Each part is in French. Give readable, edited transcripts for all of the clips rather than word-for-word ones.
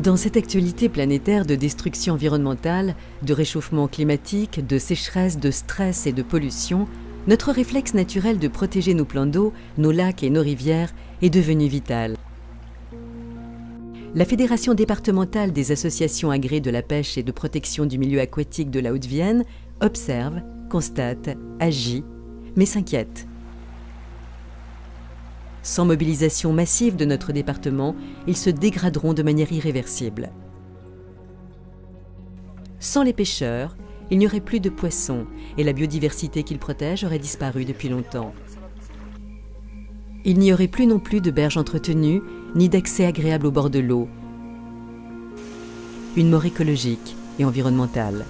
Dans cette actualité planétaire de destruction environnementale, de réchauffement climatique, de sécheresse, de stress et de pollution, notre réflexe naturel de protéger nos plans d'eau, nos lacs et nos rivières est devenu vital. La Fédération départementale des associations agréées de la pêche et de protection du milieu aquatique de la Haute-Vienne observe, constate, agit, mais s'inquiète. Sans mobilisation massive de notre département, ils se dégraderont de manière irréversible. Sans les pêcheurs, il n'y aurait plus de poissons et la biodiversité qu'ils protègent aurait disparu depuis longtemps. Il n'y aurait plus non plus de berges entretenues, ni d'accès agréable au bord de l'eau. Une mort écologique et environnementale.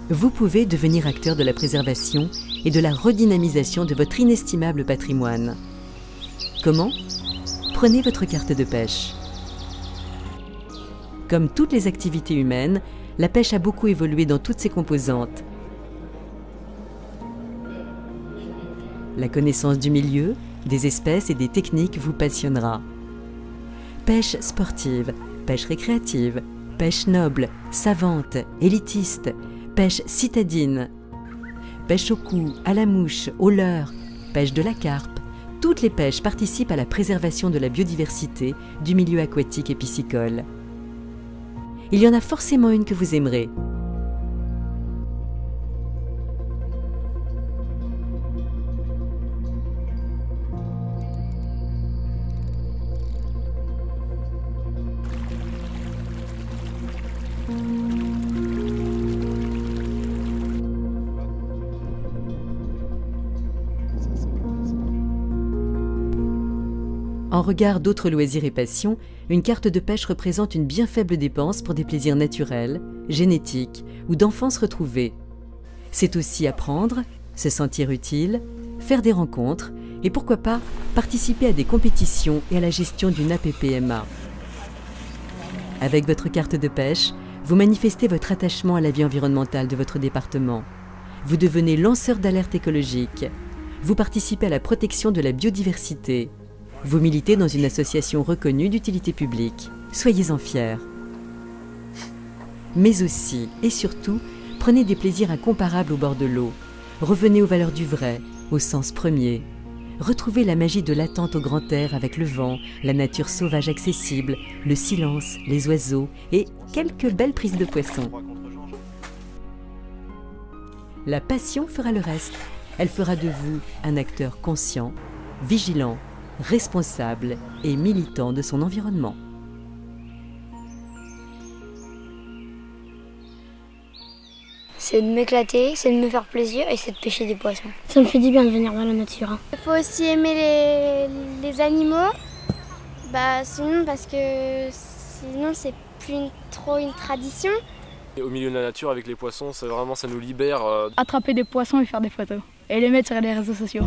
Vous pouvez devenir acteur de la préservation et de la redynamisation de votre inestimable patrimoine. Comment? Prenez votre carte de pêche. Comme toutes les activités humaines, la pêche a beaucoup évolué dans toutes ses composantes. La connaissance du milieu, des espèces et des techniques vous passionnera. Pêche sportive, pêche récréative, pêche noble, savante, élitiste, pêche citadine, pêche au cou, à la mouche, au leurre, pêche de la carpe. Toutes les pêches participent à la préservation de la biodiversité du milieu aquatique et piscicole. Il y en a forcément une que vous aimerez. En regard d'autres loisirs et passions, une carte de pêche représente une bien faible dépense pour des plaisirs naturels, génétiques ou d'enfance retrouvée. C'est aussi apprendre, se sentir utile, faire des rencontres et pourquoi pas participer à des compétitions et à la gestion d'une APPMA. Avec votre carte de pêche, vous manifestez votre attachement à la vie environnementale de votre département. Vous devenez lanceur d'alerte écologique. Vous participez à la protection de la biodiversité. Vous militez dans une association reconnue d'utilité publique. Soyez-en fiers. Mais aussi, et surtout, prenez des plaisirs incomparables au bord de l'eau. Revenez aux valeurs du vrai, au sens premier. Retrouvez la magie de l'attente au grand air avec le vent, la nature sauvage accessible, le silence, les oiseaux et quelques belles prises de poissons. La passion fera le reste. Elle fera de vous un acteur conscient, vigilant, responsable et militant de son environnement. C'est de m'éclater, c'est de me faire plaisir et c'est de pêcher des poissons. Ça me fait du bien de venir dans la nature. Il faut aussi aimer les animaux, sinon parce que sinon c'est plus trop une tradition. Et au milieu de la nature avec les poissons, c'est vraiment, ça nous libère. Attraper des poissons et faire des photos et les mettre sur les réseaux sociaux.